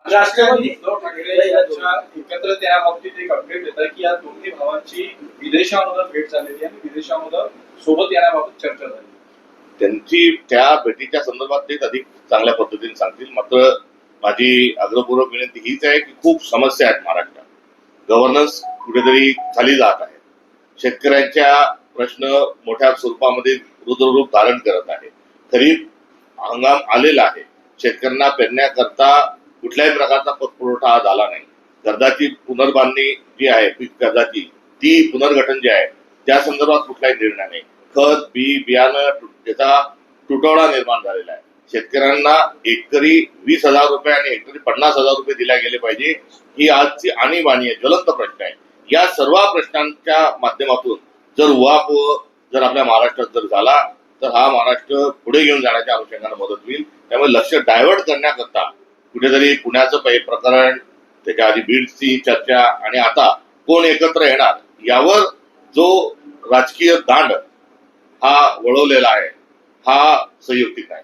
राष्ट्रवादी उद्धव ठाकरे यांच्या एकत्रित या बाबतीत एक अपडेट येत आहे की या दोन्ही भावांची विदेशामध्ये भेट झालेली आणि विदेशामध्ये सोबत येण्याबाबत चर्चा झाली. त्यांची त्या भेटीच्या संदर्भात ते अधिक चांगल्या पद्धतीने सांगतील. मात्र माझी आग्रहपूर्वक विनंती हीच आहे की खूप समस्या आहेत महाराष्ट्रात. गव्हर्नन्स कुठेतरी खाली जात आहे. शेतकऱ्यांच्या प्रश्न मोठ्या स्वरूपामध्ये रुद्ररूप धारण करत आहे. खरीप हंगाम आलेला आहे. शेतकऱ्यांना पेरण्याकरता कुठल्याही प्रकारचा पतपुरवठा हा झाला नाही. कर्जाची पुनर्बांधणी जी आहे, पीक कर्जाची ती पुनर्गठन जे आहे त्या संदर्भात कुठलाही निर्णय नाही. खत बियाणं त्याचा तुटवडा निर्माण झालेला आहे. शेतकऱ्यांना एकरी 20,000 रुपये आणि हेक्टरी 50,000 रुपये दिले गेले पाहिजे, ही आजची आणीबाणी आहे, ज्वलंत प्रश्न आहे. या सर्व प्रश्नांच्या माध्यमातून जर उहापोह जर आपल्या महाराष्ट्रात जर झाला तर हा महाराष्ट्र पुढे घेऊन जाण्याच्या अनुषंगाने मदत होईल. त्यामुळे लक्ष डायव्हर्ट करण्याकरता कुठेतरी पुण्याचं प्रकरण, त्याच्या आधी बीडची चर्चा आणि आता कोण एकत्र येणार यावर जो राजकीय दांड हा वळवलेला आहे हा संयुक्तिक आहे.